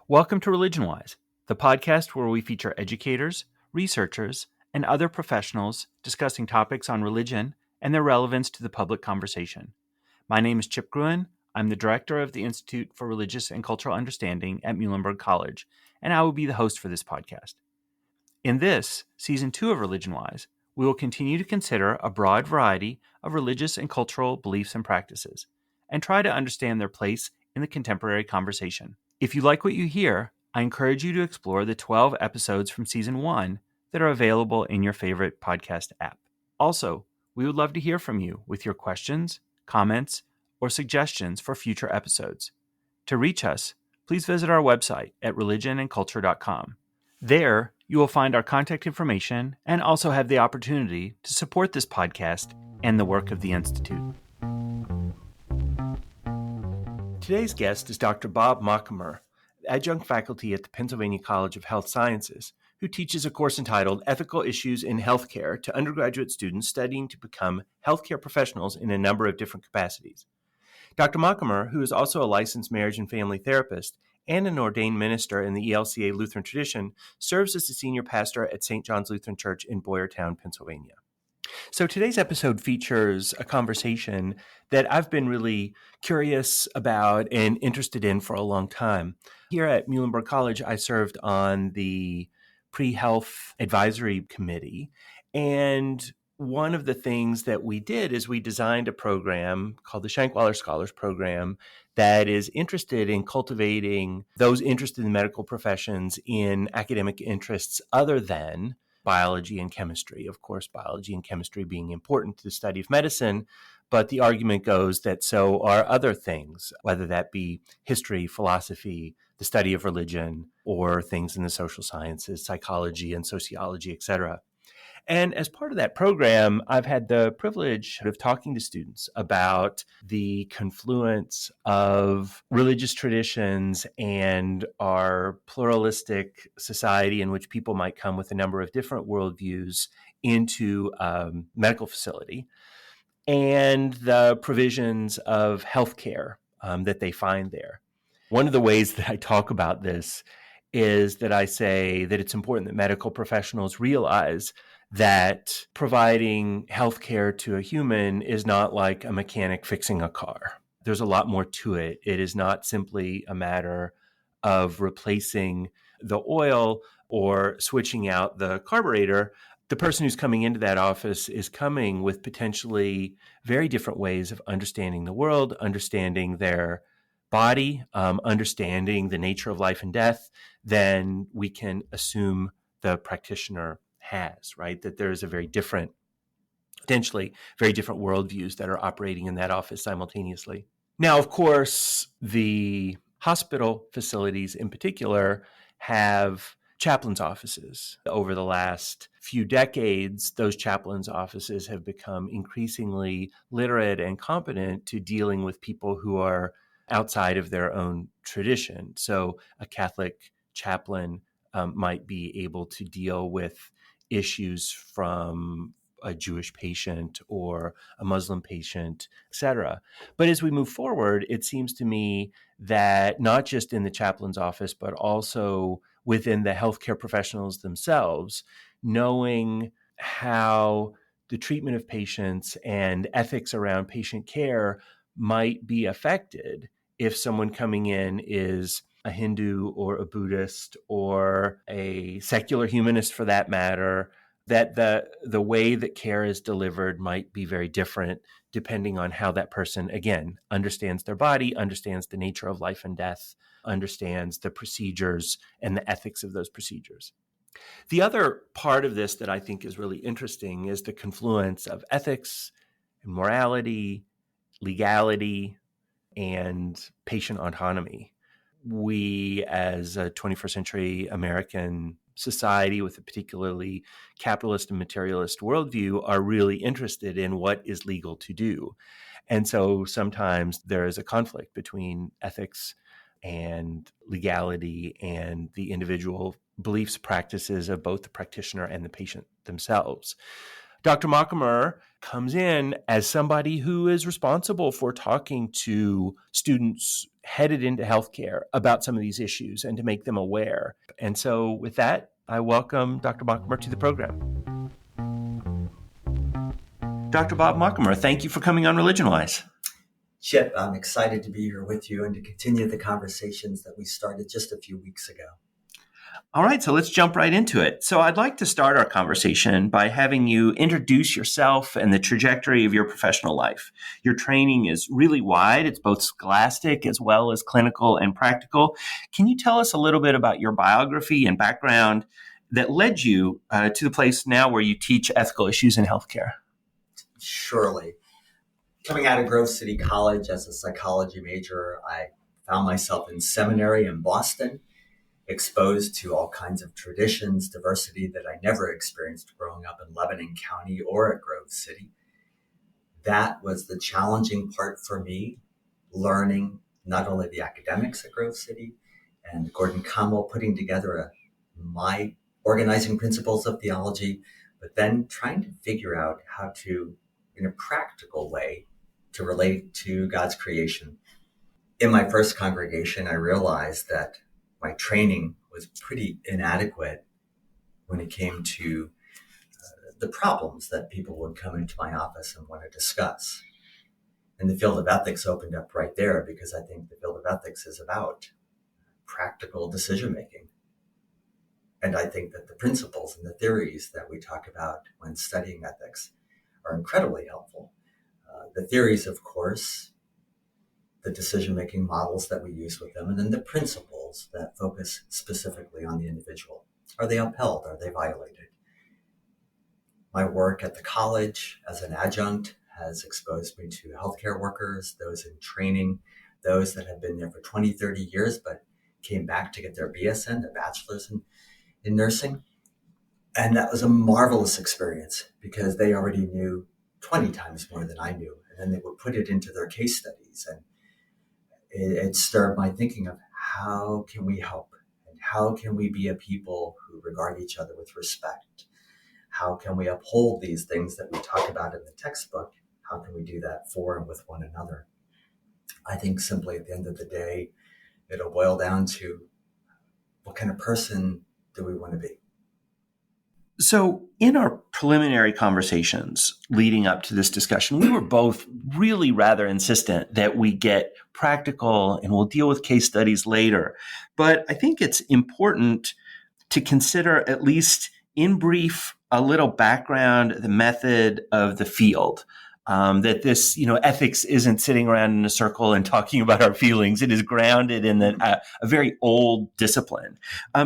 Welcome to ReligionWise, the podcast where we feature educators, researchers, and other professionals discussing topics on religion and their relevance to the public conversation. My name is Chip Gruen. I'm the director of the Institute for Religious and Cultural Understanding at Muhlenberg College, and I will be the host for this podcast. In this, Season 2 of ReligionWise, we will continue to consider a broad variety of religious and cultural beliefs and practices, and try to understand their place in the contemporary conversation. If you like what you hear, I encourage you to explore the 12 episodes from Season 1 that are available in your favorite podcast app. Also, we would love to hear from you with your questions, comments, or suggestions for future episodes. To reach us, please visit our website at religionandculture.com. There, you will find our contact information and also have the opportunity to support this podcast and the work of the Institute. Today's guest is Dr. Bob Machamer, adjunct faculty at the Pennsylvania College of Health Sciences, who teaches a course entitled Ethical Issues in Healthcare to undergraduate students studying to become healthcare professionals in a number of different capacities. Dr. Machamer, who is also a licensed marriage and family therapist and an ordained minister in the ELCA Lutheran tradition, serves as the senior pastor at St. John's Lutheran Church in Boyertown, Pennsylvania. So today's episode features a conversation that I've been really curious about and interested in for a long time. Here at Muhlenberg College, I served on the pre-health advisory committee, and one of the things that we did is we designed a program called the Shankweiler Scholars Program that is interested in cultivating those interested in medical professions in academic interests other than biology and chemistry. Of course, biology and chemistry being important to the study of medicine, but the argument goes that so are other things, whether that be history, philosophy, the study of religion, or things in the social sciences, psychology and sociology, etc. And as part of that program, I've had the privilege of talking to students about the confluence of religious traditions and our pluralistic society in which people might come with a number of different worldviews into a medical facility, and the provisions of healthcare that they find there. One of the ways that I talk about this is that I say that it's important that medical professionals realize that providing healthcare to a human is not like a mechanic fixing a car. There's a lot more to it. It is not simply a matter of replacing the oil or switching out the carburetor. The person who's coming into that office is coming with potentially very different ways of understanding the world, understanding their body, understanding the nature of life and death than we can assume the practitioner has, right? That there is a very different, potentially very different worldviews that are operating in that office simultaneously. Now, of course, the hospital facilities in particular have chaplains' offices. Over the last few decades, those chaplains' offices have become increasingly literate and competent to dealing with people who are outside of their own tradition. So a Catholic chaplain might be able to deal with issues from a Jewish patient or a Muslim patient, etc. But as we move forward, it seems to me that not just in the chaplain's office, but also within the healthcare professionals themselves, knowing how the treatment of patients and ethics around patient care might be affected if someone coming in is a Hindu or a Buddhist or a secular humanist for that matter, that the way that care is delivered might be very different depending on how that person, again, understands their body, understands the nature of life and death, understands the procedures and the ethics of those procedures. The other part of this that I think is really interesting is the confluence of ethics and morality, legality, and patient autonomy. We, as a 21st century American society with a particularly capitalist and materialist worldview, are really interested in what is legal to do. And so sometimes there is a conflict between ethics and legality and the individual beliefs, practices of both the practitioner and the patient themselves. Dr. Machamer comes in as somebody who is responsible for talking to students headed into healthcare about some of these issues and to make them aware. And so with that, I welcome Dr. Machamer to the program. Dr. Bob Machamer, thank you for coming on ReligionWise. Chip, I'm excited to be here with you and to continue the conversations that we started just a few weeks ago. All right, so let's jump right into it. So I'd like to start our conversation by having you introduce yourself and the trajectory of your professional life. Your training is really wide. It's both scholastic as well as clinical and practical. Can you tell us a little bit about your biography and background that led you to the place now where you teach ethical issues in healthcare? Surely. Coming out of Grove City College as a psychology major, I found myself in seminary in Boston, exposed to all kinds of traditions, diversity that I never experienced growing up in Lebanon County or at Grove City. That was the challenging part for me, learning not only the academics at Grove City and Gordon Conwell putting together my organizing principles of theology, but then trying to figure out how to, in a practical way, to relate to God's creation. In my first congregation, I realized that my training was pretty inadequate when it came to the problems that people would come into my office and want to discuss. And the field of ethics opened up right there, because I think the field of ethics is about practical decision-making. And I think that the principles and the theories that we talk about when studying ethics are incredibly helpful. The theories, of course, the decision-making models that we use with them, and then the principles that focus specifically on the individual. Are they upheld? Are they violated? My work at the college as an adjunct has exposed me to healthcare workers, those in training, those that have been there for 20, 30 years, but came back to get their BSN, their bachelor's in nursing. And that was a marvelous experience because they already knew 20 times more than I knew. And then they would put it into their case studies. And it stirred my thinking of how can we help? And how can we be a people who regard each other with respect? How can we uphold these things that we talk about in the textbook? How can we do that for and with one another? I think simply at the end of the day, it'll boil down to what kind of person do we want to be? So in our preliminary conversations leading up to this discussion, we were both really rather insistent that we get practical, and we'll deal with case studies later. But I think it's important to consider, at least in brief, a little background, the method of the field. That this, ethics isn't sitting around in a circle and talking about our feelings. It is grounded in a very old discipline.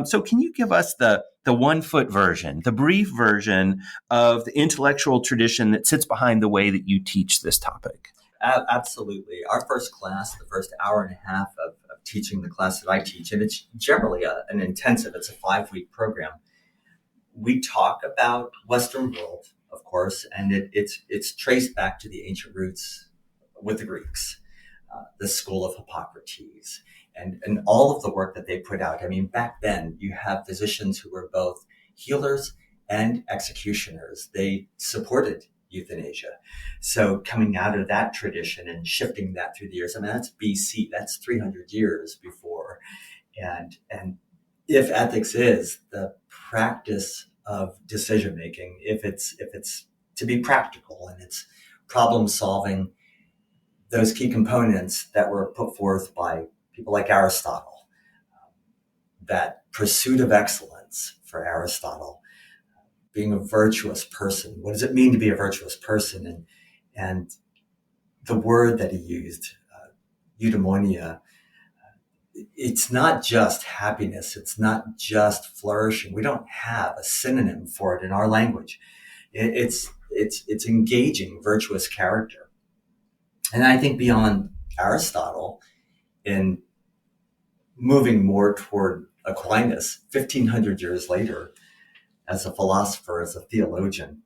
So can you give us the 1-foot version, the brief version of the intellectual tradition that sits behind the way that you teach this topic? Absolutely. Our first class, the first hour and a half of teaching the class that I teach, and it's generally an intensive, it's a 5-week program. We talk about Western world, of course, and it's traced back to the ancient roots with the Greeks, the school of Hippocrates, and all of the work that they put out. I mean, back then you have physicians who were both healers and executioners. They supported euthanasia. So coming out of that tradition and shifting that through the years, I mean, that's BC, that's 300 years before. And if ethics is the practice of decision making, if it's to be practical and it's problem solving, those key components that were put forth by people like Aristotle, that pursuit of excellence for Aristotle, being a virtuous person. What does it mean to be a virtuous person? And the word that he used, eudaimonia, it's not just happiness. It's not just flourishing. We don't have a synonym for it in our language. It's engaging virtuous character. And I think beyond Aristotle, in moving more toward Aquinas, 1,500 years later, as a philosopher, as a theologian,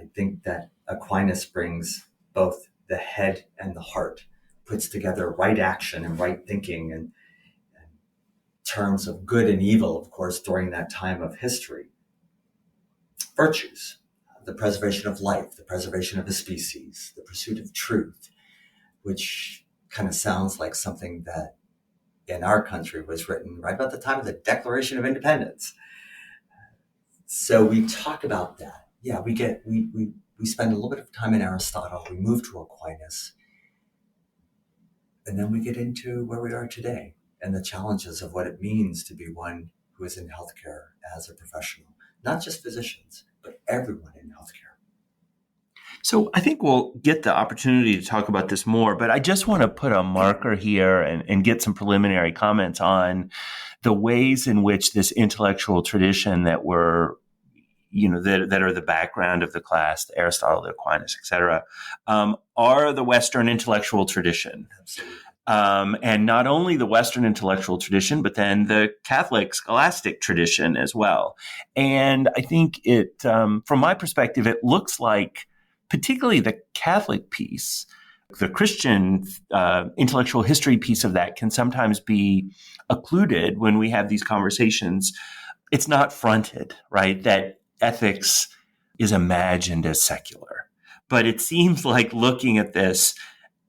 I think that Aquinas brings both the head and the heart, puts together right action and right thinking and terms of good and evil, of course, during that time of history. Virtues, the preservation of life, the preservation of the species, the pursuit of truth, which kind of sounds like something that in our country was written right about the time of the Declaration of Independence. So we talk about that. Yeah, we spend a little bit of time in Aristotle, we move to Aquinas, and then we get into where we are today and the challenges of what it means to be one who is in healthcare as a professional, not just physicians, but everyone in healthcare. So I think we'll get the opportunity to talk about this more, but I just want to put a marker here and get some preliminary comments on the ways in which this intellectual tradition that we're, that are the background of the class, the Aristotle, the Aquinas, et cetera, are the Western intellectual tradition. Absolutely. And not only the Western intellectual tradition, but then the Catholic scholastic tradition as well. And I think it, from my perspective, it looks like particularly the Catholic piece, the Christian intellectual history piece of that can sometimes be occluded when we have these conversations. It's not fronted, right? That ethics is imagined as secular. But it seems like looking at this,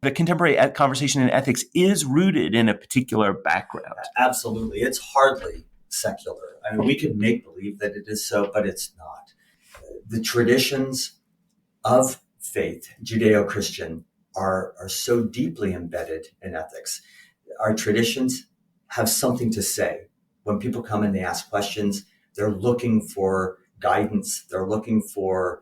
the contemporary conversation in ethics is rooted in a particular background. Absolutely. It's hardly secular. I mean, we can make believe that it is so, but it's not. The traditions of faith, Judeo-Christian, are so deeply embedded in ethics. Our traditions have something to say. When people come and they ask questions, they're looking for guidance. They're looking for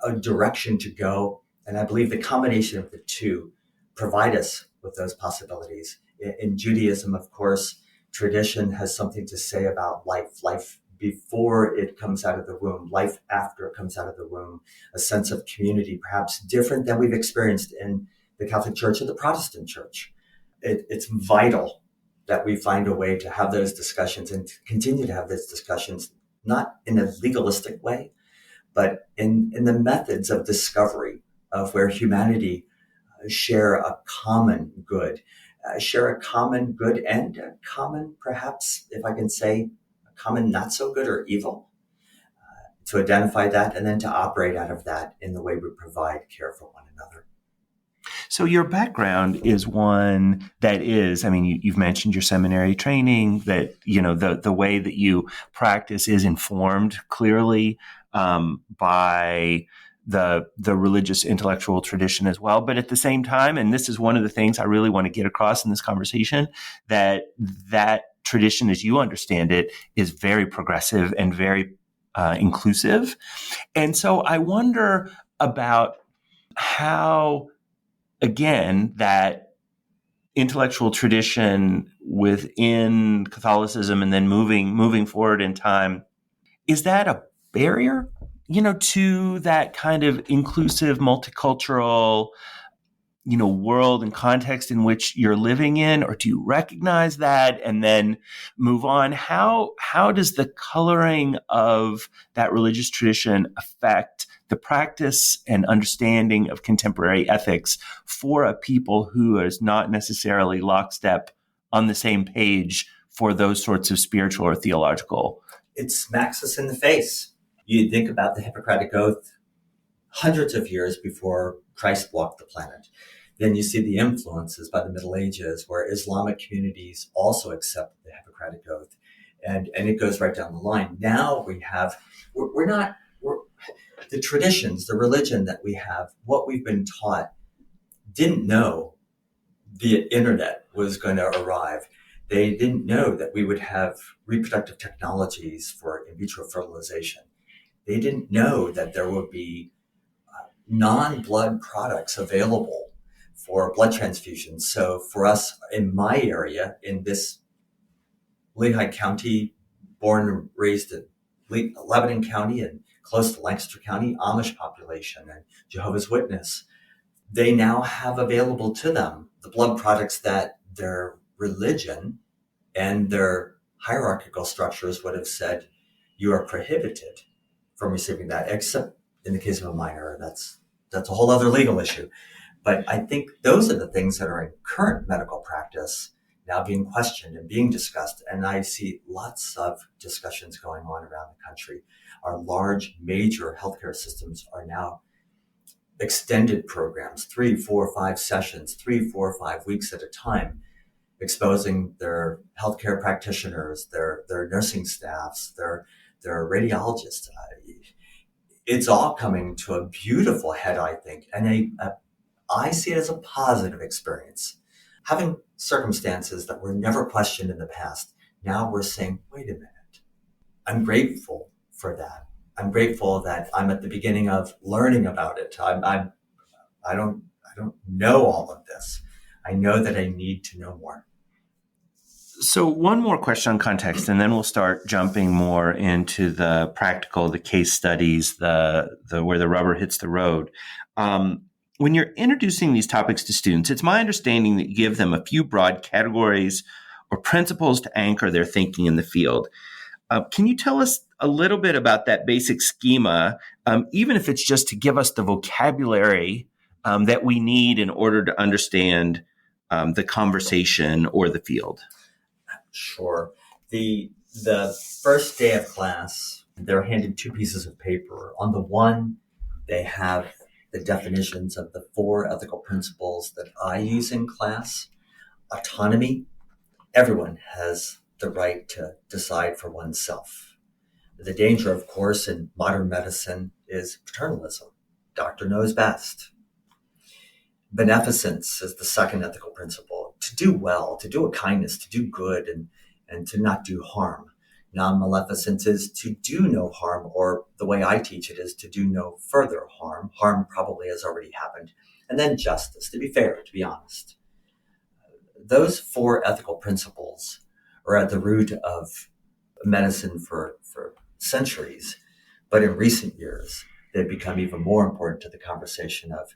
a direction to go. And I believe the combination of the two provide us with those possibilities. In Judaism, of course, tradition has something to say about life before it comes out of the womb, life after it comes out of the womb, a sense of community, perhaps different than we've experienced in the Catholic Church or the Protestant Church. It's vital that we find a way to have those discussions and to continue to have those discussions, not in a legalistic way, but in the methods of discovery of where humanity share a common good, and a common, perhaps, if I can say, common not so good or evil, to identify that and then to operate out of that in the way we provide care for one another. So your background is one that is, I mean, you've mentioned your seminary training, that, the way that you practice is informed clearly by the religious intellectual tradition as well. But at the same time, and this is one of the things I really want to get across in this conversation, that tradition, as you understand it, is very progressive and very inclusive. And so I wonder about how, again, that intellectual tradition within Catholicism and then moving forward in time, is that a barrier, to that kind of inclusive, multicultural, world and context in which you're living in? Or do you recognize that and then move on? How does the coloring of that religious tradition affect the practice and understanding of contemporary ethics for a people who is not necessarily lockstep on the same page for those sorts of spiritual or theological? It smacks us in the face. You think about the Hippocratic Oath hundreds of years before Christ walked the planet. Then you see the influences by the Middle Ages, where Islamic communities also accept the Hippocratic Oath. And it goes right down the line. Now the traditions, the religion that we have, what we've been taught, didn't know the internet was going to arrive. They didn't know that we would have reproductive technologies for in vitro fertilization. They didn't know that there would be non-blood products available for blood transfusions. So for us in my area, in this Lehigh County, born and raised in Lebanon County and close to Lancaster County, Amish population and Jehovah's Witness, they now have available to them the blood products that their religion and their hierarchical structures would have said you are prohibited from receiving that, except in the case of a minor. That's a whole other legal issue. But I think those are the things that are in current medical practice now being questioned and being discussed. And I see lots of discussions going on around the country. Our large major healthcare systems are now extended programs, 3, 4, 5 sessions, 3, 4, 5 weeks at a time, exposing their healthcare practitioners, their nursing staffs, their radiologists. It's all coming to a beautiful head, I think, and I see it as a positive experience. Having circumstances that were never questioned in the past, now we're saying, wait a minute. I'm grateful for that. I'm grateful that I'm at the beginning of learning about it. I don't know all of this. I know that I need to know more. So one more question on context, and then we'll start jumping more into the practical, the case studies, the where the rubber hits the road. When you're introducing these topics to students, it's my understanding that you give them a few broad categories or principles to anchor their thinking in the field. Can you tell us a little bit about that basic schema, even if it's just to give us the vocabulary that we need in order to understand the conversation or the field? Sure. The first day of class, they're handed 2 pieces of paper. On the one, they have the definitions of the 4 ethical principles that I use in class. Autonomy. Everyone has the right to decide for oneself. The danger, of course, in modern medicine is paternalism. Doctor knows best. Beneficence is the second ethical principle. To do well, to do a kindness, to do good, and to not do harm. Non-maleficence is to do no harm, or the way I teach it is to do no further harm. Harm probably has already happened. And then justice, to be fair, to be honest. Those 4 ethical principles are at the root of medicine for centuries. But in recent years, they've become even more important to the conversation of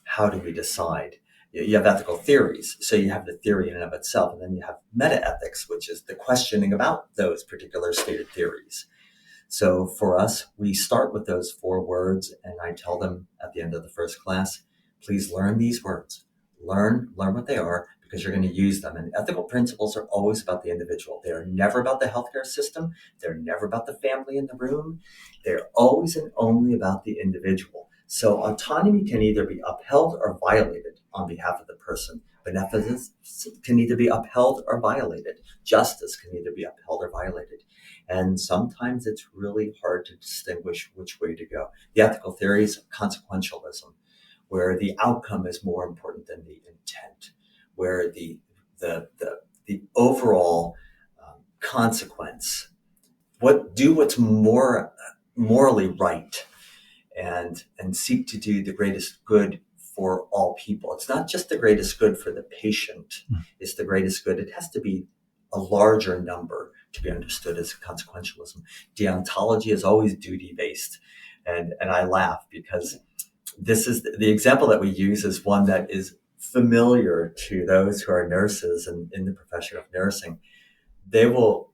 how do we decide? You have ethical theories. So you have the theory in and of itself, and then you have metaethics, which is the questioning about those particular stated theories. So for us, we start with those 4 words, and I tell them at the end of the first class, please learn these words. Learn what they are, because you're going to use them. And ethical principles are always about the individual. They are never about the healthcare system. They're never about the family in the room. They're always and only about the individual. So autonomy can either be upheld or violated on behalf of the person. Beneficence can either be upheld or violated. Justice can either be upheld or violated. And sometimes it's really hard to distinguish which way to go. The ethical theories of consequentialism, where the outcome is more important than the intent, where the overall consequence, what's more morally right, and seek to do the greatest good for all people. It's not just the greatest good for the patient. It's the greatest good. It has to be a larger number to be understood as consequentialism. Deontology is always duty-based. And I laugh because this is the example that we use is one that is familiar to those who are nurses and in the profession of nursing. They will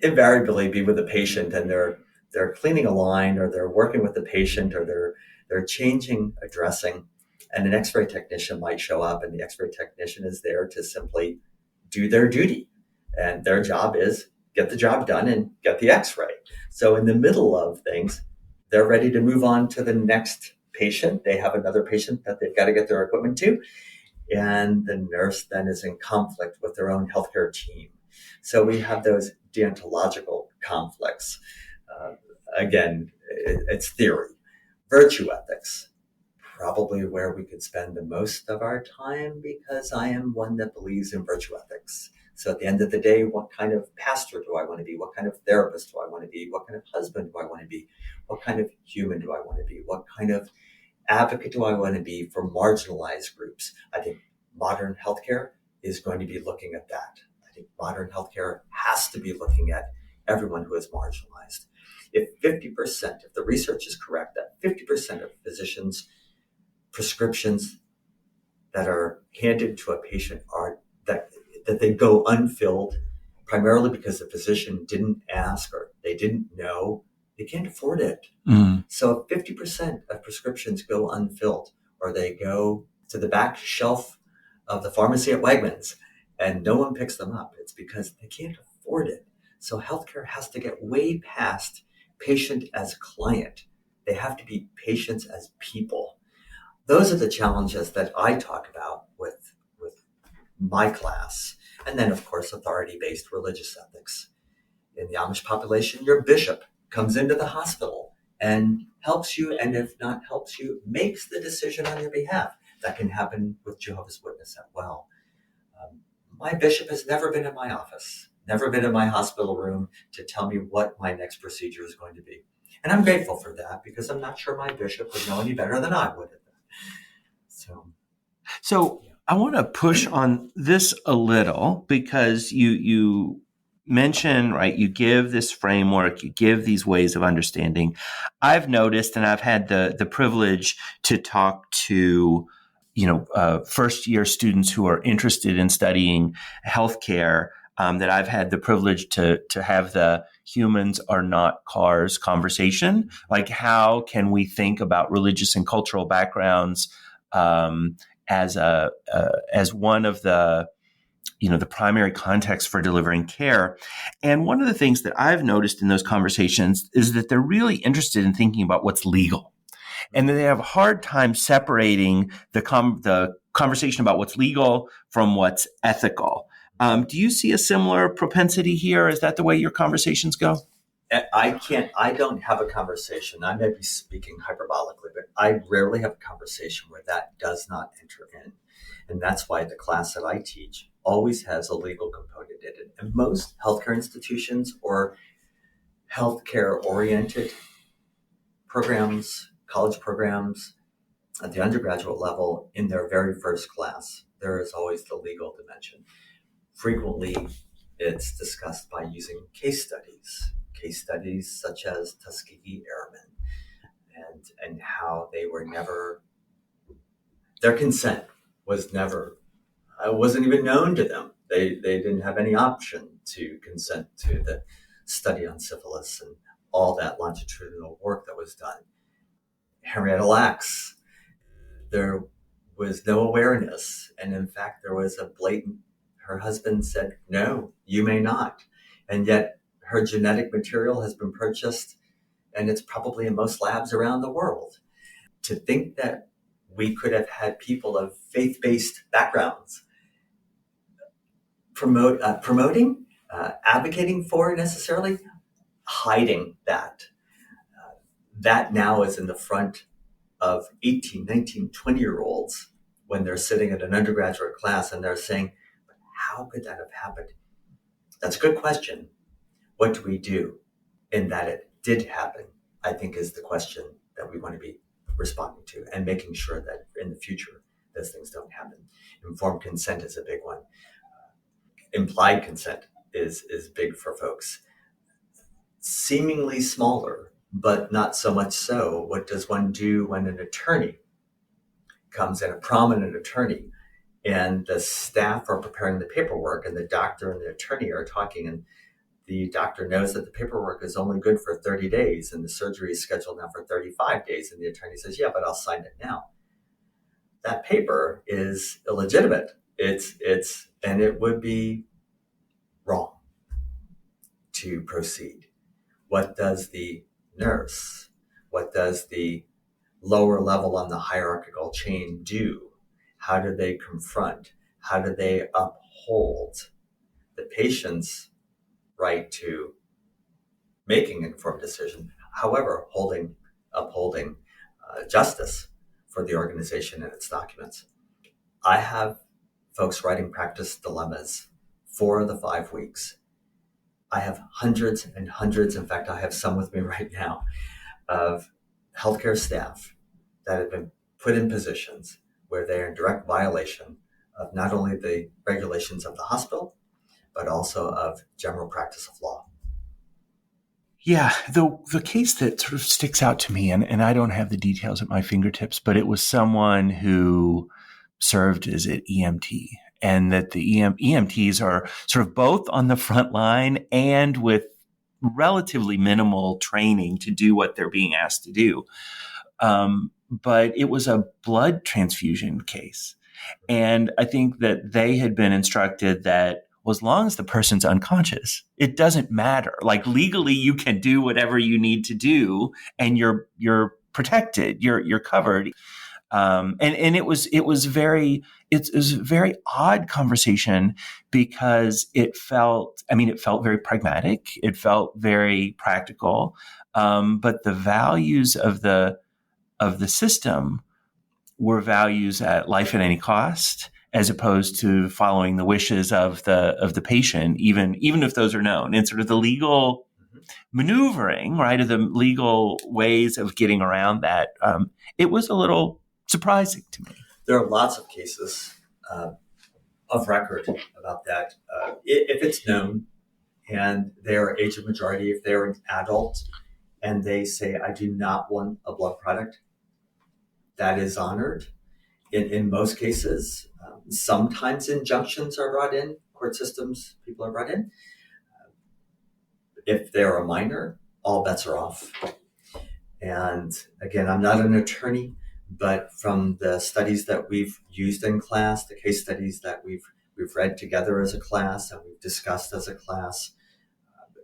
invariably be with a patient, and they're cleaning a line, or they're working with the patient, or they're changing a dressing, and an X-ray technician might show up, and the X-ray technician is there to simply do their duty, and their job is get the job done and get the X-ray. So in the middle of things, they're ready to move on to the next patient. They have another patient that they've got to get their equipment to, and the nurse then is in conflict with their own healthcare team. So we have those deontological conflicts. Again, it's theory. Virtue ethics, probably where we could spend the most of our time, because I am one that believes in virtue ethics. So at the end of the day, what kind of pastor do I want to be? What kind of therapist do I want to be? What kind of husband do I want to be? What kind of human do I want to be? What kind of advocate do I want to be for marginalized groups? I think modern healthcare is going to be looking at that. I think modern healthcare has to be looking at everyone who is marginalized. If the research is correct, that 50% of physicians' prescriptions that are handed to a patient are that they go unfilled, primarily because the physician didn't ask or they didn't know, they can't afford it. So 50% of prescriptions go unfilled, or they go to the back shelf of the pharmacy at Wegmans, and no one picks them up. It's because they can't afford it. So healthcare has to get way past patient as client. They have to be patients as people. Those are the challenges that I talk about with my class. And then, of course, authority-based religious ethics. In the Amish population, your bishop comes into the hospital and helps you, and if not helps you, makes the decision on your behalf. That can happen with Jehovah's Witness as well. My bishop has never been in my office, never been in my hospital room to tell me what my next procedure is going to be. And I'm grateful for that, because I'm not sure my bishop would know any better than I would at that. So I want to push on this a little, because you mention, right, you give this framework, you give these ways of understanding. I've noticed, and I've had the privilege to talk to, first year students who are interested in studying healthcare, that I've had the privilege to have the humans are not cars conversation. Like, how can we think about religious and cultural backgrounds as one of the primary context for delivering care? And one of the things that I've noticed in those conversations is that they're really interested in thinking about what's legal, and that they have a hard time separating the conversation about what's legal from what's ethical. Do you see a similar propensity here? Is that the way your conversations go? I don't have a conversation. I may be speaking hyperbolically, but I rarely have a conversation where that does not enter in. And that's why the class that I teach always has a legal component in it. And most healthcare institutions or healthcare-oriented programs, college programs at the undergraduate level, in their very first class, there is always the legal dimension. Frequently, it's discussed by using case studies such as Tuskegee Airmen, and how they were never, their consent wasn't even known to them. They didn't have any option to consent to the study on syphilis and all that longitudinal work that was done. Henrietta Lacks, there was no awareness. And in fact, there was a blatant, her husband said, no, you may not. And yet her genetic material has been purchased, and it's probably in most labs around the world. To think that we could have had people of faith-based backgrounds promoting, advocating for, necessarily hiding that. That now is in the front of 18, 19, 20-year-olds when they're sitting at an undergraduate class and they're saying, how could that have happened? That's a good question. What do we do in that it did happen? I think is the question that we want to be responding to, and making sure that in the future those things don't happen. Informed consent is a big one. Implied consent is big for folks. Seemingly smaller, but not so much so. What does one do when an attorney comes in, a prominent attorney, and the staff are preparing the paperwork, and the doctor and the attorney are talking, and the doctor knows that the paperwork is only good for 30 days and the surgery is scheduled now for 35 days. And the attorney says, yeah, but I'll sign it now. That paper is illegitimate. And it would be wrong to proceed. What does the nurse, what does the lower level on the hierarchical chain do? How do they confront? How do they uphold the patient's right to making an informed decision, however, upholding justice for the organization and its documents? I have folks writing practice dilemmas for the 5 weeks. I have hundreds and hundreds, in fact, I have some with me right now, of healthcare staff that have been put in positions where they are in direct violation of not only the regulations of the hospital, but also of general practice of law. Yeah, the case that sort of sticks out to me, and I don't have the details at my fingertips, but it was someone who served as an EMT, and that the EMTs are sort of both on the front line and with relatively minimal training to do what they're being asked to do. But it was a blood transfusion case. And I think that they had been instructed that, well, as long as the person's unconscious, it doesn't matter. Like legally, you can do whatever you need to do, and you're protected. You're covered. And it was a very odd conversation because it felt very pragmatic. It felt very practical. But the values of the system were values at life at any cost, as opposed to following the wishes of the patient, even if those are known. And sort of the legal maneuvering, right, of the legal ways of getting around that. It was a little surprising to me. There are lots of cases of record about that. If it's known and they are age of majority, if they're an adult and they say, I do not want a blood product, that is honored. In most cases, sometimes injunctions are brought in, court systems, people are brought in. If they're a minor, all bets are off. And again, I'm not an attorney, but from the studies that we've used in class, the case studies that we've read together as a class and we've discussed as a class,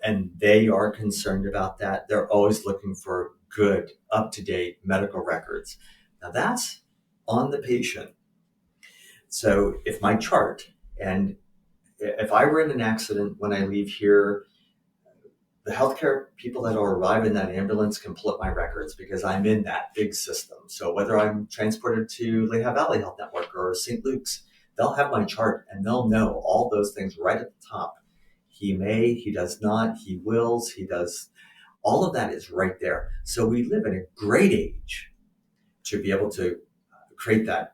and they are concerned about that. They're always looking for good, up-to-date medical records. Now that's on the patient. So if my chart, and if I were in an accident when I leave here, the healthcare people that will arrive in that ambulance can pull up my records because I'm in that big system. So whether I'm transported to Lehigh Valley Health Network or St. Luke's, they'll have my chart and they'll know all those things right at the top. He may, he does not, he wills, he does. All of that is right there. So we live in a great age to be able to create that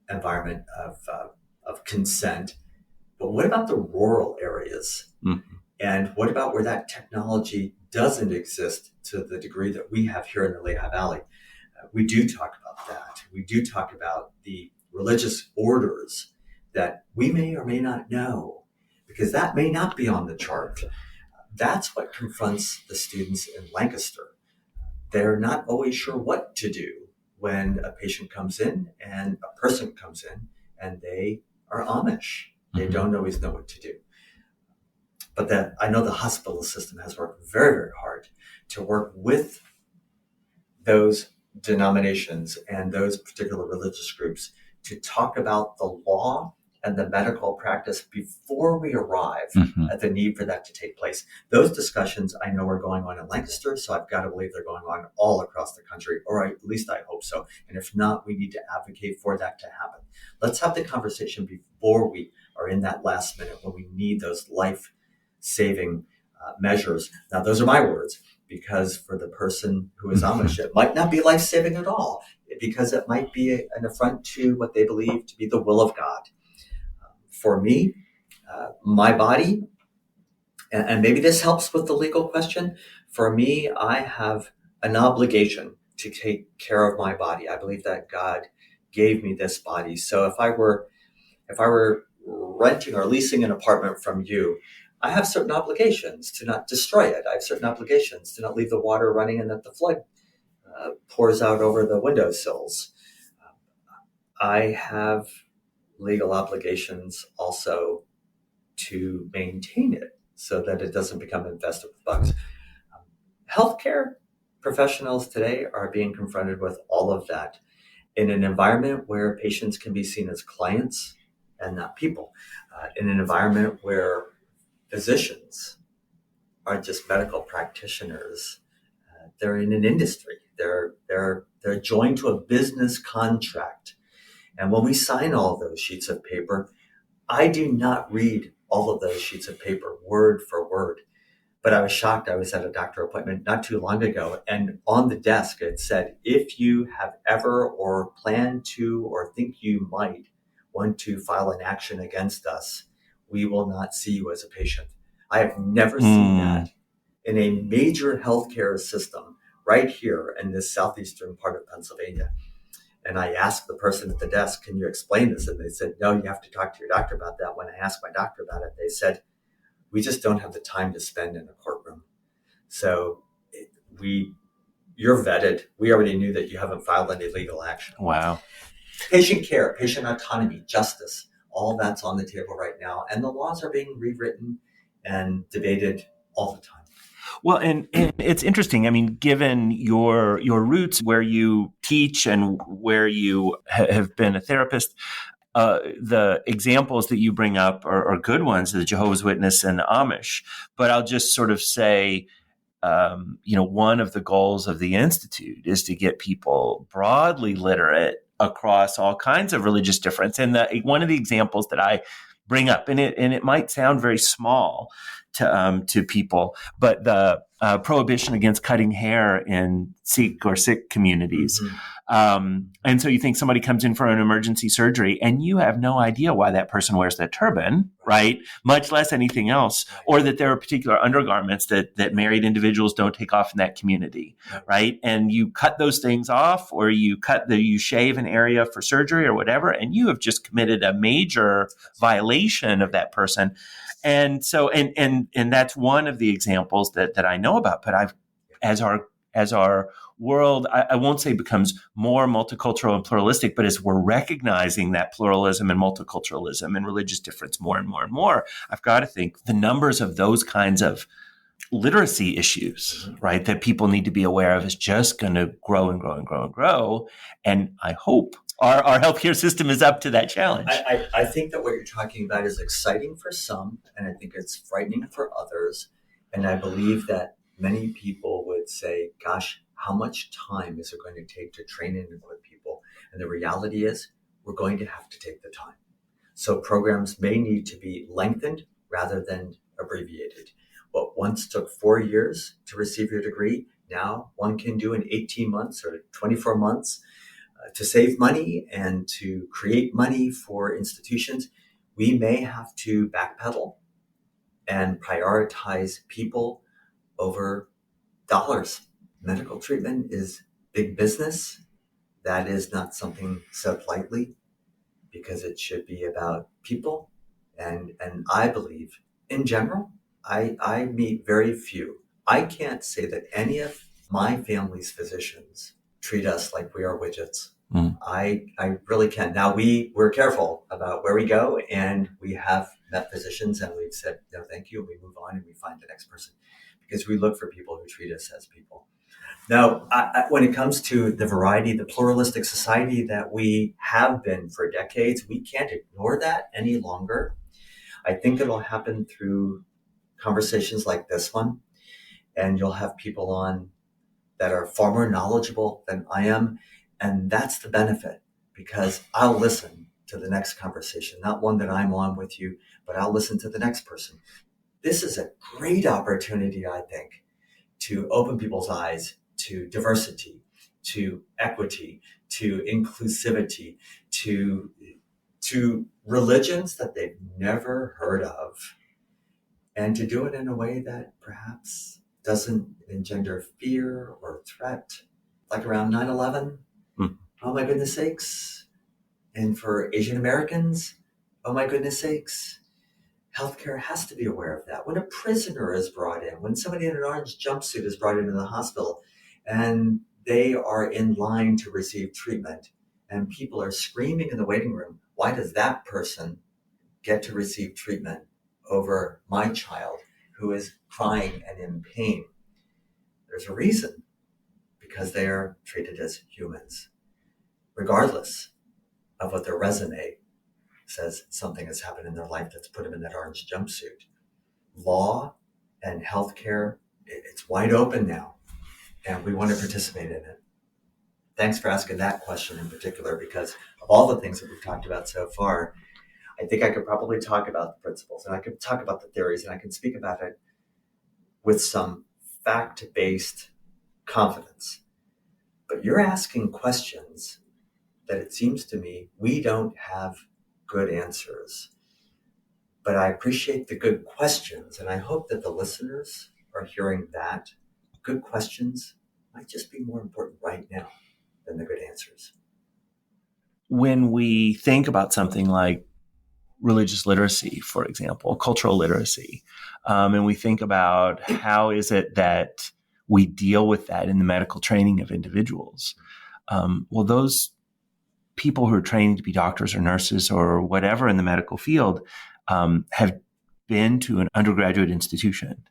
environment of consent. But what about the rural areas? Mm-hmm. And what about where that technology doesn't exist to the degree that we have here in the Lehigh Valley? We do talk about that. We do talk about the religious orders that we may or may not know, because that may not be on the chart. That's what confronts the students in Lancaster. They're not always sure what to do when a patient comes in and a person comes in and they are Amish. They don't always know what to do. But that I know the hospital system has worked very, very hard to work with those denominations and those particular religious groups to talk about the law and the medical practice before we arrive at the need for that to take place. Those discussions I know are going on in Lancaster, so I've got to believe they're going on all across the country, or at least I hope so. And if not, we need to advocate for that to happen. Let's have the conversation before we are in that last minute when we need those life-saving measures. Now, those are my words, because for the person who is Amish, it might not be life-saving at all, because it might be an affront to what they believe to be the will of God. For me, my body, and maybe this helps with the legal question, for me, I have an obligation to take care of my body. I believe that God gave me this body. So if I were renting or leasing an apartment from you, I have certain obligations to not destroy it. I have certain obligations to not leave the water running and that the flood pours out over the windowsills. I have legal obligations also to maintain it so that it doesn't become infested with bugs. Healthcare professionals today are being confronted with all of that in an environment where patients can be seen as clients and not people, in an environment where physicians are just medical practitioners. They're in an industry. They're joined to a business contract. And when we sign all of those sheets of paper, I do not read all of those sheets of paper word for word. But I was shocked. I was at a doctor appointment not too long ago, and on the desk it said, if you have ever or plan to or think you might want to file an action against us, we will not see you as a patient. I have never seen that in a major healthcare system right here in this southeastern part of Pennsylvania. And I asked the person at the desk, can you explain this? And they said, no, you have to talk to your doctor about that. When I asked my doctor about it, they said, we just don't have the time to spend in a courtroom. So you're vetted. We already knew that you haven't filed any legal action. Wow. Patient care, patient autonomy, justice, all that's on the table right now. And the laws are being rewritten and debated all the time. Well, and it's interesting. I mean, given your roots, where you teach and where you have been a therapist, the examples that you bring up are good ones, the Jehovah's Witness and the Amish. But I'll just sort of say, one of the goals of the Institute is to get people broadly literate across all kinds of religious difference. And one of the examples that I bring up, and it might sound very small to people, but the prohibition against cutting hair in Sikh or Sikh communities. Mm-hmm. And so you think somebody comes in for an emergency surgery and you have no idea why that person wears that turban, right? Much less anything else, or that there are particular undergarments that married individuals don't take off in that community, right? And you cut those things off, or you shave an area for surgery or whatever, and you have just committed a major violation of that person. And so, and that's one of the examples that I know about. But as our world, I won't say becomes more multicultural and pluralistic, but as we're recognizing that pluralism and multiculturalism and religious difference more and more and more, I've got to think the numbers of those kinds of literacy issues, right, that people need to be aware of is just going to grow and grow and grow and grow. And I hope our healthcare system is up to that challenge. I think that what you're talking about is exciting for some, and I think it's frightening for others. And I believe that many people would say, gosh, how much time is it going to take to train and equip people? And the reality is we're going to have to take the time. So programs may need to be lengthened rather than abbreviated. What once took 4 years to receive your degree, now one can do in 18 months or 24 months. To save money and to create money for institutions, we may have to backpedal and prioritize people over dollars. Medical treatment is big business. That is not something said lightly, because it should be about people. And I believe, in general, I meet very few. I can't say that any of my family's physicians treat us like we are widgets. I really can't. Now, we're careful about where we go, and we have met physicians and we've said, no, thank you. And we move on and we find the next person, because we look for people who treat us as people. Now, when it comes to the variety, the pluralistic society that we have been for decades, we can't ignore that any longer. I think it'll happen through conversations like this one, and you'll have people on that are far more knowledgeable than I am. And that's the benefit, because I'll listen to the next conversation, not one that I'm on with you, but I'll listen to the next person. This is a great opportunity, I think, to open people's eyes to diversity, to equity, to inclusivity, to religions that they've never heard of, and to do it in a way that perhaps doesn't engender fear or threat, like around 9/11. Oh my goodness sakes. And for Asian Americans, oh my goodness sakes. Healthcare has to be aware of that. When a prisoner is brought in, when somebody in an orange jumpsuit is brought into the hospital and they are in line to receive treatment and people are screaming in the waiting room, why does that person get to receive treatment over my child who is crying and in pain? There's a reason, because they are treated as humans, regardless of what their resume says something has happened in their life that's put them in that orange jumpsuit. Law and healthcare, it's wide open now, and we want to participate in it. Thanks for asking that question in particular, because of all the things that we've talked about so far, I think I could probably talk about the principles, and I could talk about the theories, and I can speak about it with some fact-based confidence. But you're asking questions that it seems to me we don't have good answers. But I appreciate the good questions, and I hope that the listeners are hearing that. Good questions might just be more important right now than the good answers. When we think about something like religious literacy, for example, cultural literacy, and we think about how is it that we deal with that in the medical training of individuals, well, those people who are training to be doctors or nurses or whatever in the medical field have been to an undergraduate institution.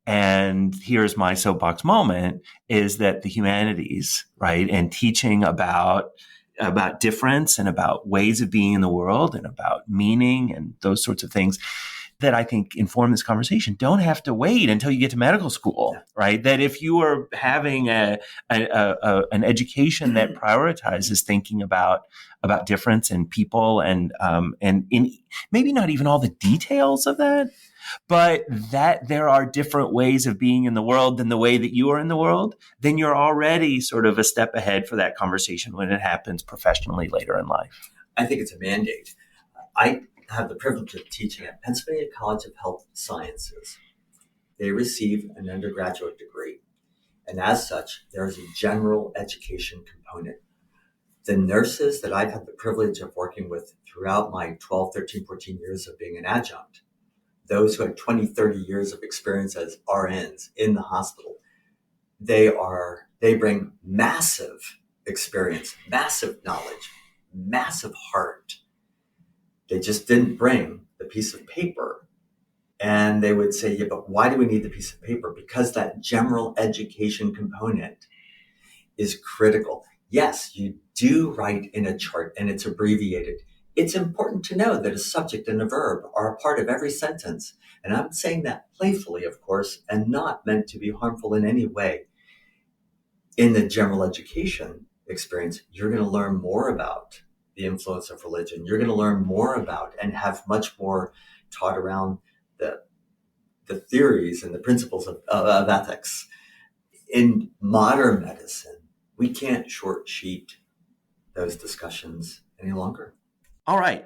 And here's my soapbox moment is that the humanities, right, and teaching about difference and about ways of being in the world and about meaning and those sorts of things that I think inform this conversation don't have to wait until you get to medical school, right? That if you are having an education that prioritizes thinking about difference in people and in maybe not even all the details of that, but that there are different ways of being in the world than the way that you are in the world, then you're already sort of a step ahead for that conversation when it happens professionally later in life. I think it's a mandate. I have the privilege of teaching at Pennsylvania College of Health Sciences. They receive an undergraduate degree, and as such, there is a general education component. The nurses that I've had the privilege of working with throughout my 12, 13, 14 years of being an adjunct, those who had 20, 30 years of experience as RNs in the hospital, they bring massive experience, massive knowledge, massive heart. They just didn't bring the piece of paper. And they would say, yeah, but why do we need the piece of paper? Because that general education component is critical. Yes, you do write in a chart and it's abbreviated. It's important to know that a subject and a verb are a part of every sentence. And I'm saying that playfully, of course, and not meant to be harmful in any way. In the general education experience, you're going to learn more about the influence of religion. You're going to learn more about and have much more taught around the theories and the principles of ethics. In modern medicine, we can't short sheet those discussions any longer. All right.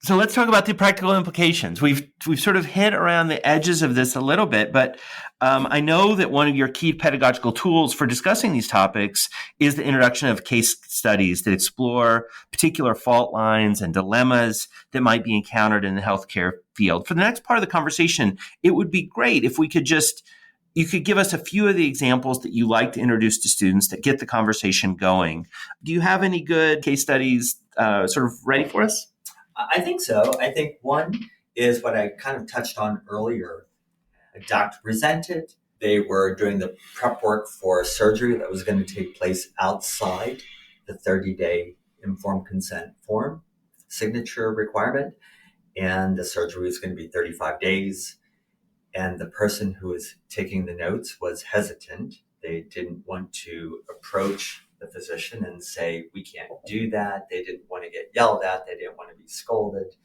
So let's talk about the practical implications. We've sort of hit around the edges of this a little bit, but I know that one of your key pedagogical tools for discussing these topics is the introduction of case studies that explore particular fault lines and dilemmas that might be encountered in the healthcare field. For the next part of the conversation, it would be great if you could give us a few of the examples that you like to introduce to students that get the conversation going. Do you have any good case studies sort of ready for us? I think so. I think one is what I kind of touched on earlier. A doctor presented. They were doing the prep work for a surgery that was going to take place outside the 30-day informed consent form signature requirement. And the surgery was going to be 35 days. And the person who was taking the notes was hesitant. They didn't want to approach the physician and say, we can't do that. They didn't want to get yelled at. They didn't want to be scolded.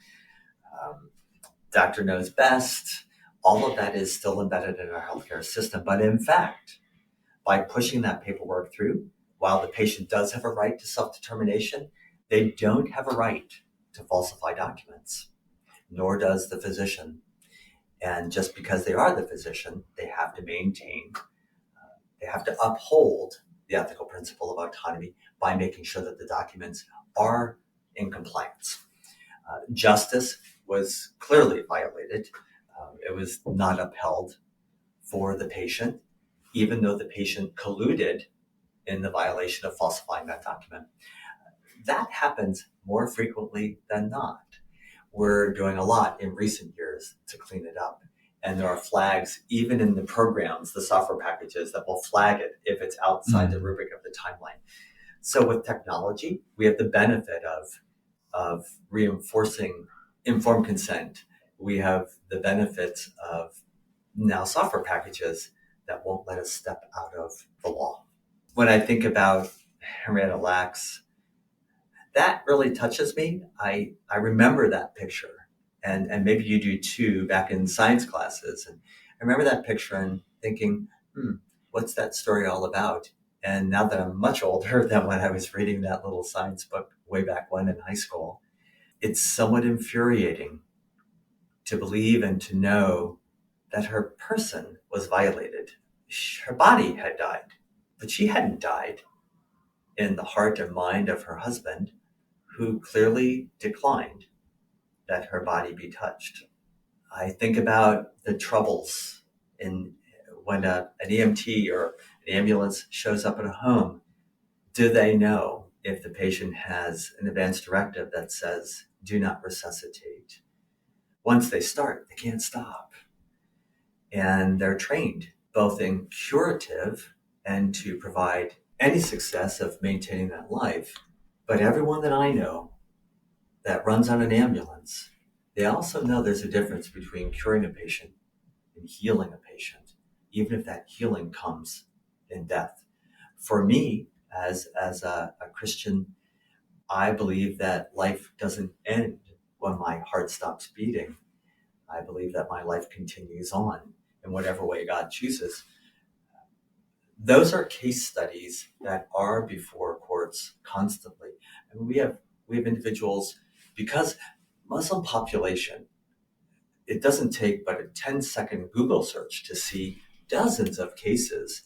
Doctor knows best. All of that is still embedded in our healthcare system. But in fact, by pushing that paperwork through, while the patient does have a right to self-determination, they don't have a right to falsify documents, nor does the physician. And just because they are the physician, they have to maintain, they have to uphold the ethical principle of autonomy by making sure that the documents are in compliance. Justice was clearly violated. It was not upheld for the patient, even though the patient colluded in the violation of falsifying that document. That happens more frequently than not. We're doing a lot in recent years to clean it up. And there are flags, even in the programs, the software packages that will flag it if it's outside the rubric of the timeline. So with technology, we have the benefit of reinforcing informed consent. We have the benefits of now software packages that won't let us step out of the law. When I think about Henrietta Lacks, that really touches me. I remember that picture. And maybe you do too, back in science classes. And I remember that picture and thinking, what's that story all about? And now that I'm much older than when I was reading that little science book way back when in high school, it's somewhat infuriating to believe and to know that her person was violated. Her body had died, but she hadn't died in the heart and mind of her husband, who clearly declined that her body be touched. I think about the troubles when an EMT or an ambulance shows up at a home. Do they know if the patient has an advance directive that says, do not resuscitate, once they start, they can't stop. And they're trained both in curative and to provide any success of maintaining that life. But everyone that I know that runs on an ambulance, they also know there's a difference between curing a patient and healing a patient, even if that healing comes in death. For me, as a Christian, I believe that life doesn't end when my heart stops beating. I believe that my life continues on in whatever way God chooses. Those are case studies that are before courts constantly. I mean, we have individuals, because Muslim population, it doesn't take but a 10-second Google search to see dozens of cases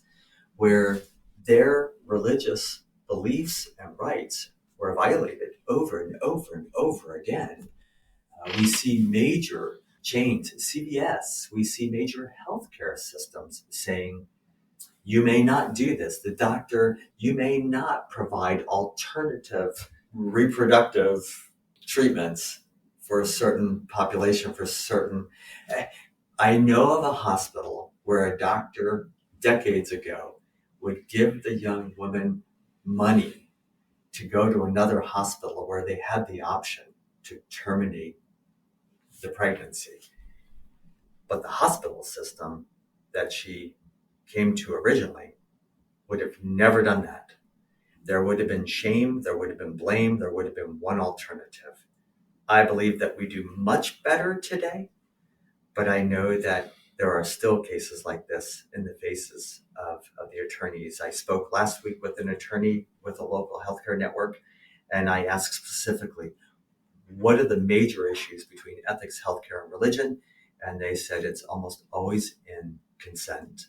where their religious beliefs and rights were violated over and over and over again. We see major chains, CVS, we see major healthcare systems saying, you may not do this. The doctor, you may not provide alternative reproductive treatments for a certain population, for certain. I know of a hospital where a doctor decades ago would give the young woman money to go to another hospital where they had the option to terminate the pregnancy. But the hospital system that she came to originally would have never done that. There would have been shame, there would have been blame, there would have been one alternative. I believe that we do much better today, but I know that there are still cases like this in the faces of the attorneys. I spoke last week with an attorney with a local healthcare network, and I asked specifically, what are the major issues between ethics, healthcare, and religion? And they said it's almost always in consent.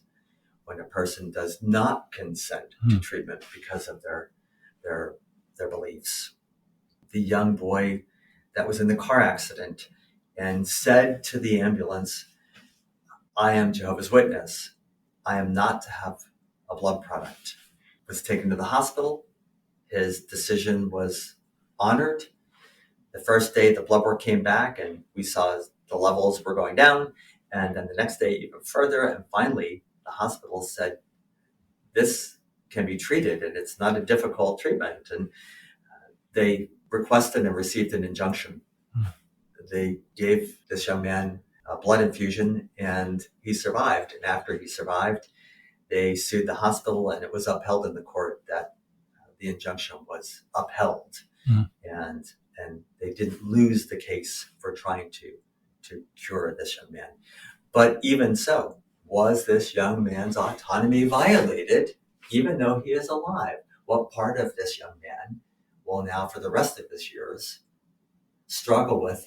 When a person does not consent to treatment because of their beliefs. The young boy that was in the car accident and said to the ambulance, I am Jehovah's Witness. I am not to have a blood product. Was taken to the hospital. His decision was honored. The first day the blood work came back and we saw the levels were going down. And then the next day even further. And finally, the hospital said, this can be treated and it's not a difficult treatment. And they requested and received an injunction. They gave this young man a blood infusion and he survived. And after he survived, they sued the hospital and it was upheld in the court that the injunction was upheld. And they didn't lose the case for trying to cure this young man. But even so, was this young man's autonomy violated, even though he is alive? What part of this young man will now, for the rest of his years, struggle with,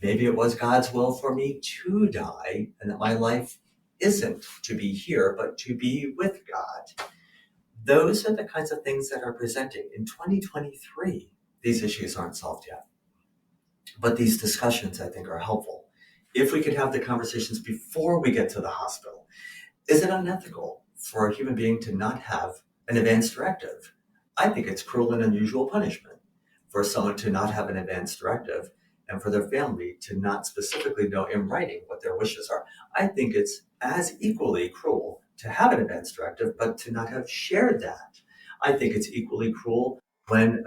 maybe it was God's will for me to die, and that my life isn't to be here, but to be with God? Those are the kinds of things that are presenting. In 2023, these issues aren't solved yet. But these discussions, I think, are helpful. If we could have the conversations before we get to the hospital, is it unethical for a human being to not have an advance directive? I think it's cruel and unusual punishment for someone to not have an advance directive and for their family to not specifically know in writing what their wishes are. I think it's as equally cruel to have an advance directive, but to not have shared that. I think it's equally cruel when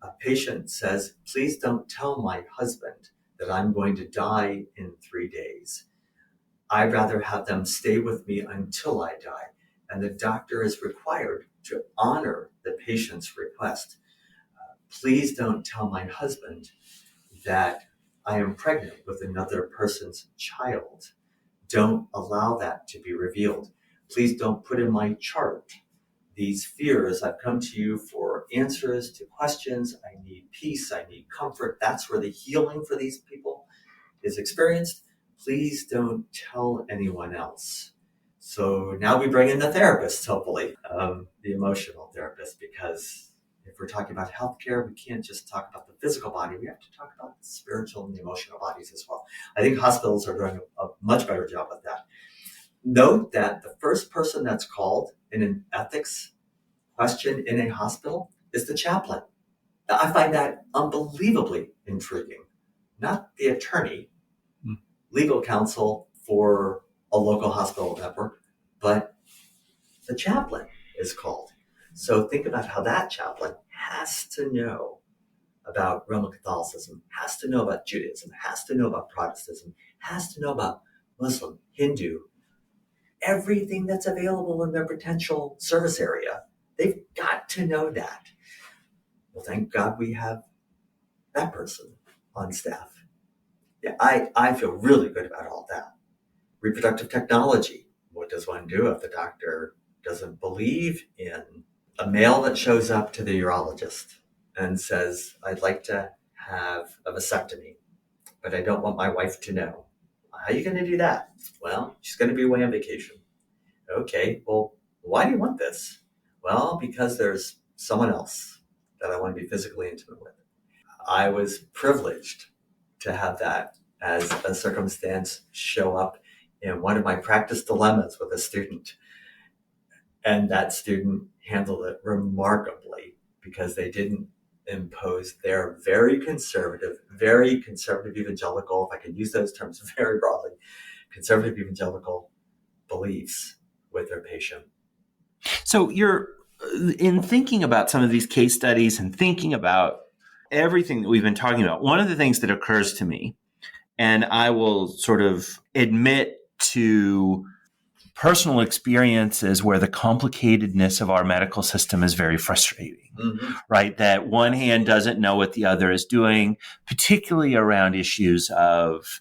a patient says, please don't tell my husband that I'm going to die in 3 days. I'd rather have them stay with me until I die. And the doctor is required to honor the patient's request. Please don't tell my husband that I am pregnant with another person's child. Don't allow that to be revealed. Please don't put in my chart these fears. I've come to you for answers to questions. I need peace. I need comfort. That's where the healing for these people is experienced. Please don't tell anyone else. So now we bring in the therapist, hopefully, the emotional therapist, because if we're talking about healthcare, we can't just talk about the physical body. We have to talk about the spiritual and the emotional bodies as well. I think hospitals are doing a much better job of that. Note that the first person that's called in an ethics question in a hospital is the chaplain. Now, I find that unbelievably intriguing. Not the attorney, legal counsel for a local hospital network, but the chaplain is called. So think about how that chaplain has to know about Roman Catholicism, has to know about Judaism, has to know about Protestantism, has to know about Muslim, Hindu, everything that's available in their potential service area. They've got to know that. Well, thank God we have that person on staff. Yeah, I feel really good about all that. Reproductive technology. What does one do if the doctor doesn't believe in a male that shows up to the urologist and says, I'd like to have a vasectomy, but I don't want my wife to know? How are you going to do that? Well, she's going to be away on vacation. Okay, well, why do you want this? Well, because there's someone else that I want to be physically intimate with. I was privileged to have that as a circumstance show up in one of my practice dilemmas with a student. And that student handled it remarkably because they didn't impose their very conservative evangelical, if I can use those terms very broadly, conservative evangelical beliefs with their patient. So you're in thinking about some of these case studies and thinking about everything that we've been talking about. One of the things that occurs to me, and I will sort of admit to personal experiences where the complicatedness of our medical system is very frustrating, right? That one hand doesn't know what the other is doing, particularly around issues of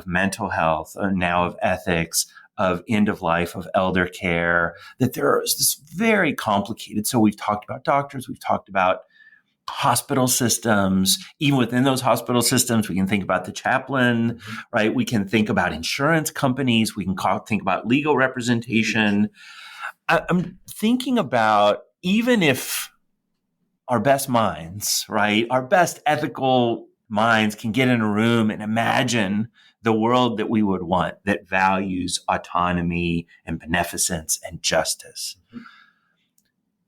mental health, now of ethics, of end of life, of elder care, that there is this very complicated. So we've talked about doctors, we've talked about hospital systems. Even within those hospital systems, we can think about the chaplain, right? We can think about insurance companies. We can think about legal representation. I'm thinking about, even if our best minds, right, our best ethical minds can get in a room and imagine the world that we would want, that values autonomy and beneficence and justice.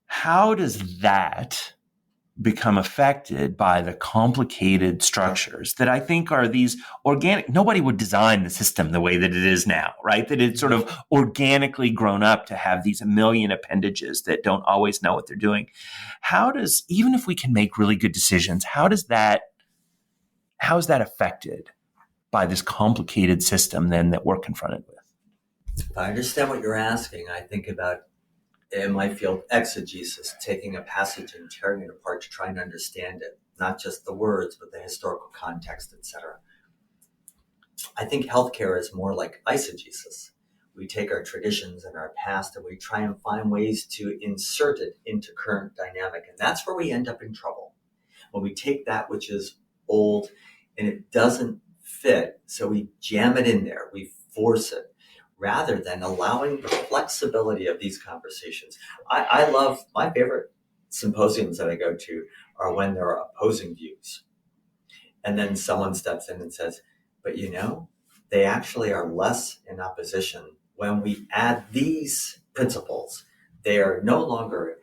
How does that become affected by the complicated structures that I think are these organic? Nobody would design the system the way that it is now, right? That it's sort of organically grown up to have these a million appendages that don't always know what they're doing. How does, even if we can make really good decisions, how is that affected by this complicated system then that we're confronted with? If I understand what you're asking, I think about, in my field, exegesis, taking a passage and tearing it apart to try and understand it, not just the words, but the historical context, etc. I think healthcare is more like eisegesis. We take our traditions and our past and we try and find ways to insert it into current dynamic. And that's where we end up in trouble. When we take that which is old and it doesn't fit, so we jam it in there, we force it, rather than allowing the flexibility of these conversations. I love, my favorite symposiums that I go to are when there are opposing views. And then someone steps in and says, but they actually are less in opposition when we add these principles. They are no longer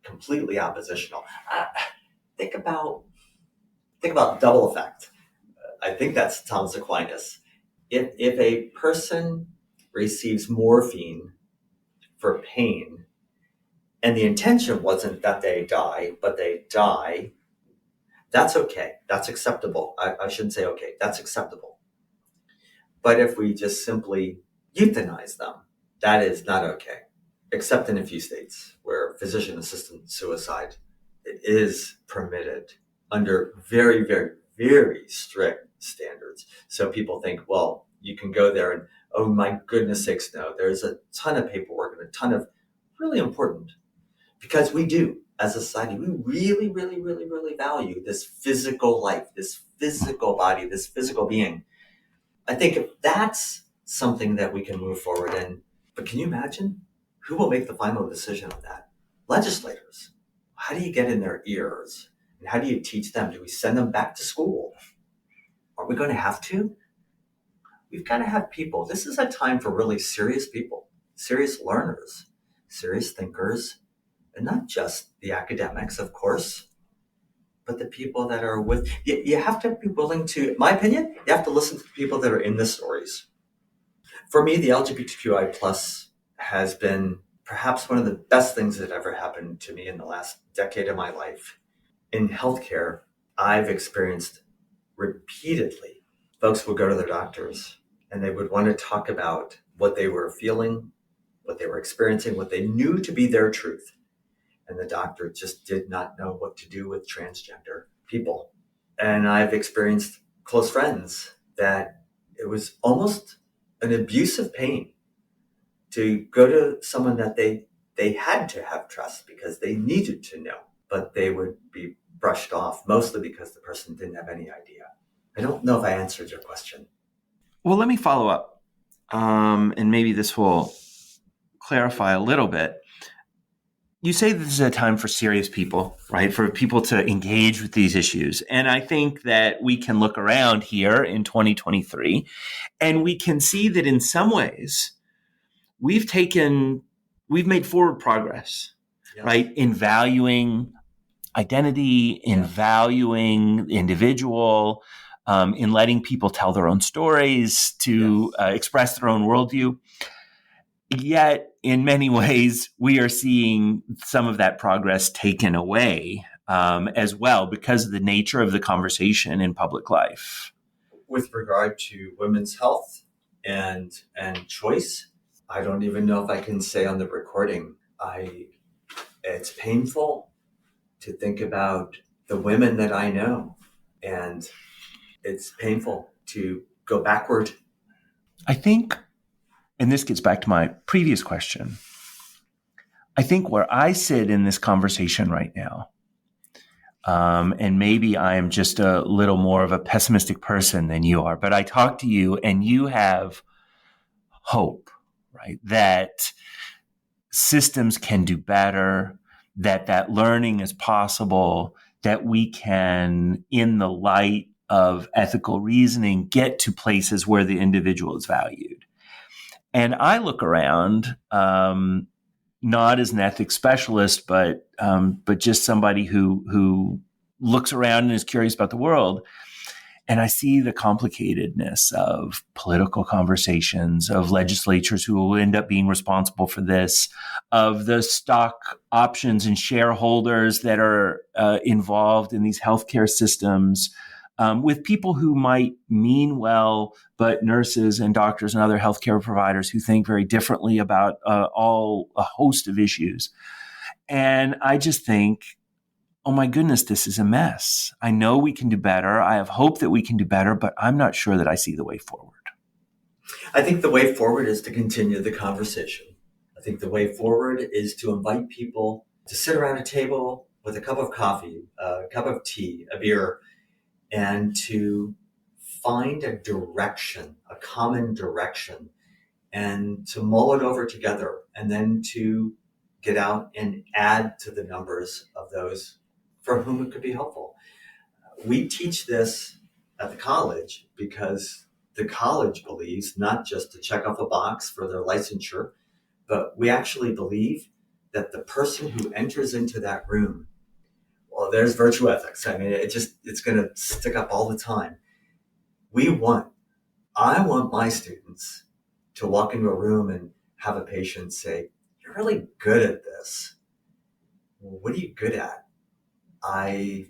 completely oppositional. Think about double effect. I think that's Thomas Aquinas. If a person receives morphine for pain, and the intention wasn't that they die, but they die, that's okay. That's acceptable. I shouldn't say okay. That's acceptable. But if we just simply euthanize them, that is not okay, except in a few states where physician-assisted suicide is permitted under very, very, very strict standards. So people think, well, you can go there and, oh my goodness sakes, no. There's a ton of paperwork and a ton of really important, because we do, as a society, we really, really, really, really value this physical life, this physical body, this physical being. I think if that's something that we can move forward in, but can you imagine who will make the final decision on that? Legislators. How do you get in their ears? And how do you teach them? Do we send them back to school? Are we going to have to? We've got to have people. This is a time for really serious people, serious learners, serious thinkers, And not just the academics, of course, but the people that are with you have to be willing to, in my opinion, you have to listen to the people that are in the stories. For me, the LGBTQI plus has been perhaps one of the best things that ever happened to me in the last decade of my life. In healthcare, I've experienced repeatedly, folks would go to their doctors and they would want to talk about what they were feeling, what they were experiencing, what they knew to be their truth. And the doctor just did not know what to do with transgender people. And I've experienced close friends that it was almost an abusive pain to go to someone that they had to have trust because they needed to know, but they would be brushed off mostly because the person didn't have any idea. I don't know if I answered your question. Well, let me follow up, and maybe this will clarify a little bit. You say this is a time for serious people, right? For people to engage with these issues. And I think that we can look around here in 2023 and we can see that in some ways we've made forward progress, yes, right? In valuing identity, in valuing the individual, in letting people tell their own stories, to express their own worldview. Yet, in many ways, we are seeing some of that progress taken away as well because of the nature of the conversation in public life. With regard to women's health and choice, I don't even know if I can say on the recording. It's painful to think about the women that I know, and it's painful to go backward. I think, and this gets back to my previous question, I think where I sit in this conversation right now, and maybe I am just a little more of a pessimistic person than you are, but I talk to you and you have hope, right? That systems can do better, that learning is possible, that we can, in the light of ethical reasoning, get to places where the individual is valued. And I look around, not as an ethics specialist, but just somebody who looks around and is curious about the world. And I see the complicatedness of political conversations, of legislatures who will end up being responsible for this, of the stock options and shareholders that are involved in these healthcare systems, with people who might mean well, but nurses and doctors and other healthcare providers who think very differently about a host of issues. And I just think, oh my goodness, this is a mess. I know we can do better. I have hope that we can do better, but I'm not sure that I see the way forward. I think the way forward is to continue the conversation. I think the way forward is to invite people to sit around a table with a cup of coffee, a cup of tea, a beer, and to find a direction, a common direction, and to mull it over together, and then to get out and add to the numbers of those for whom it could be helpful. We teach this at the college because the college believes not just to check off a box for their licensure, but we actually believe that the person who enters into that room, well, there's virtue ethics. I mean, it's going to stick up all the time. I want my students to walk into a room and have a patient say, "You're really good at this." Well, what are you good at? I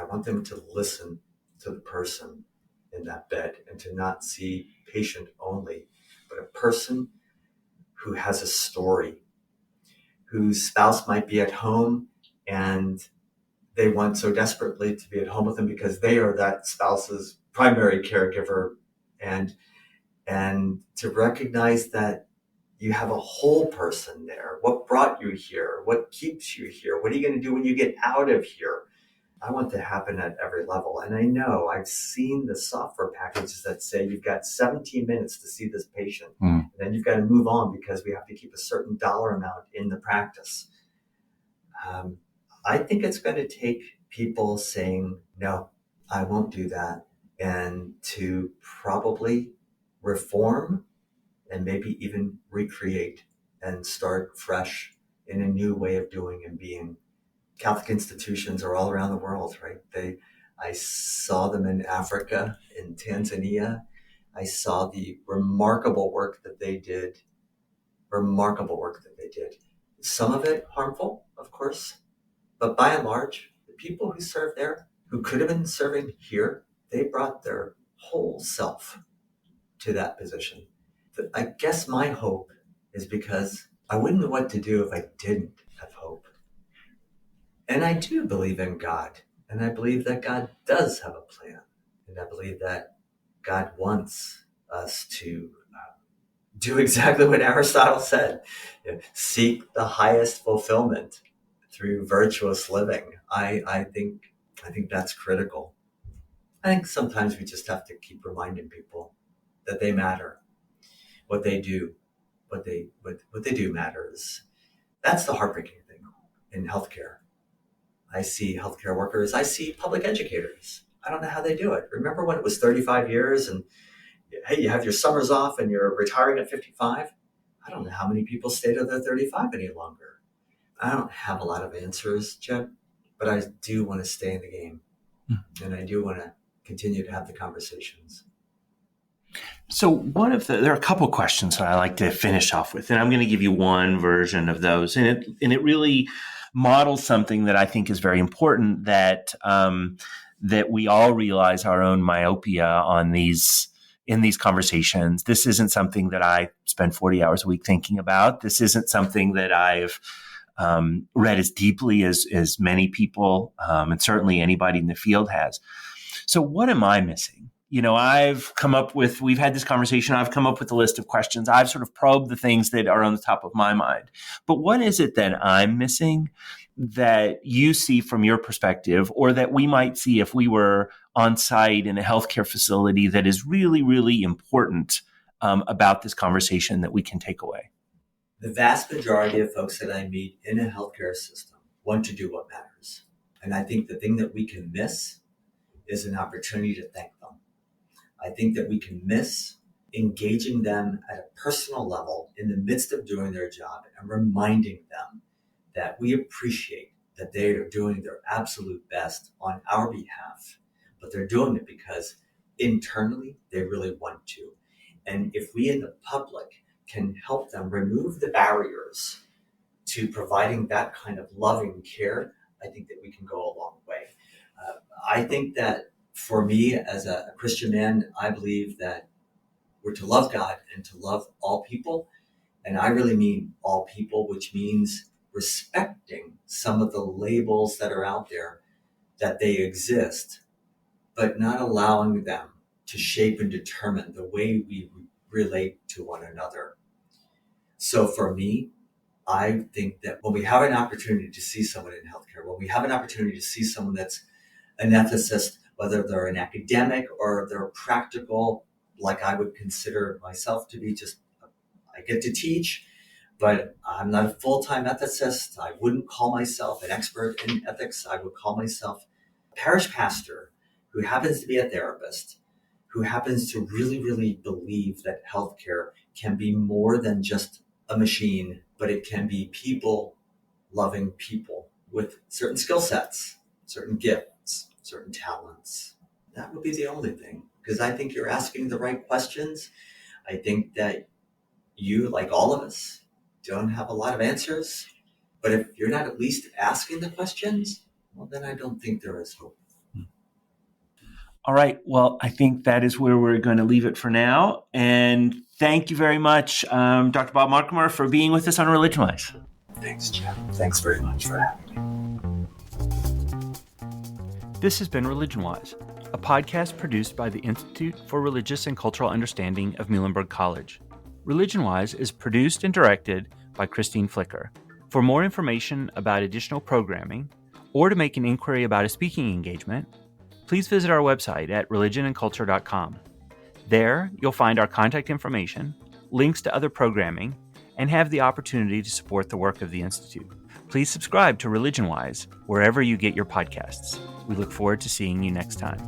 want them to listen to the person in that bed and to not see patient only, but a person who has a story, whose spouse might be at home and they want so desperately to be at home with them because they are that spouse's primary caregiver, and to recognize that you have a whole person there. What brought you here? What keeps you here? What are you going to do when you get out of here? I want to happen at every level. And I know I've seen the software packages that say you've got 17 minutes to see this patient. And then you've got to move on because we have to keep a certain dollar amount in the practice. I think it's going to take people saying, no, I won't do that. And to probably reform and maybe even recreate and start fresh in a new way of doing and being. Catholic institutions are all around the world, right? I saw them in Africa, in Tanzania. I saw the remarkable work that they did. Some of it harmful, of course, but by and large, the people who served there, who could have been serving here, they brought their whole self to that position. But I guess my hope is because I wouldn't know what to do if I didn't have hope. And I do believe in God, and I believe that God does have a plan, and I believe that God wants us to do exactly what Aristotle said, seek the highest fulfillment through virtuous living. I think that's critical. I think sometimes we just have to keep reminding people that they matter, what they do matters. That's the heartbreaking thing in healthcare. I see healthcare workers. I see public educators. I don't know how they do it. Remember when it was 35 years and, hey, you have your summers off and you're retiring at 55? I don't know how many people stay till they're 35 any longer. I don't have a lot of answers, Jeb, but I do want to stay in the game. And I do want to continue to have the conversations. So there are a couple of questions that I like to finish off with, and I'm going to give you one version of those. And it really models something that I think is very important, that we all realize our own myopia in these conversations. This isn't something that I spend 40 hours a week thinking about. This isn't something that I've read as deeply as many people, and certainly anybody in the field has. So what am I missing? We've had this conversation. I've come up with a list of questions. I've sort of probed the things that are on the top of my mind. But what is it that I'm missing that you see from your perspective, or that we might see if we were on site in a healthcare facility, that is really, really important about this conversation that we can take away? The vast majority of folks that I meet in a healthcare system want to do what matters. And I think the thing that we can miss is an opportunity to thank them. I think that we can miss engaging them at a personal level in the midst of doing their job and reminding them that we appreciate that they are doing their absolute best on our behalf, but they're doing it because internally they really want to. And if we in the public can help them remove the barriers to providing that kind of loving care, I think that we can go a long way. I think that for me, as a Christian man, I believe that we're to love God and to love all people. And I really mean all people, which means respecting some of the labels that are out there, that they exist, but not allowing them to shape and determine the way we relate to one another. So for me, I think that when we have an opportunity to see someone in healthcare, when we have an opportunity to see someone that's an ethicist, whether they're an academic or they're practical, like I would consider myself to be, I get to teach, but I'm not a full-time ethicist. I wouldn't call myself an expert in ethics. I would call myself a parish pastor who happens to be a therapist, who happens to really, really believe that healthcare can be more than just a machine, but it can be people loving people with certain skill sets, certain gifts, certain talents. That would be the only thing, because I think you're asking the right questions. I think that you, like all of us, don't have a lot of answers, but if you're not at least asking the questions, well, then I don't think there is hope. All right. Well, I think that is where we're going to leave it for now. And thank you very much, Dr. Bob Machamer, for being with us on ReligionWise. Thanks, Jeff. Thanks very much for having me. This has been ReligionWise, a podcast produced by the Institute for Religious and Cultural Understanding of Muhlenberg College. ReligionWise is produced and directed by Christine Flicker. For more information about additional programming, or to make an inquiry about a speaking engagement, please visit our website at religionandculture.com. There, you'll find our contact information, links to other programming, and have the opportunity to support the work of the Institute. Please subscribe to ReligionWise wherever you get your podcasts. We look forward to seeing you next time.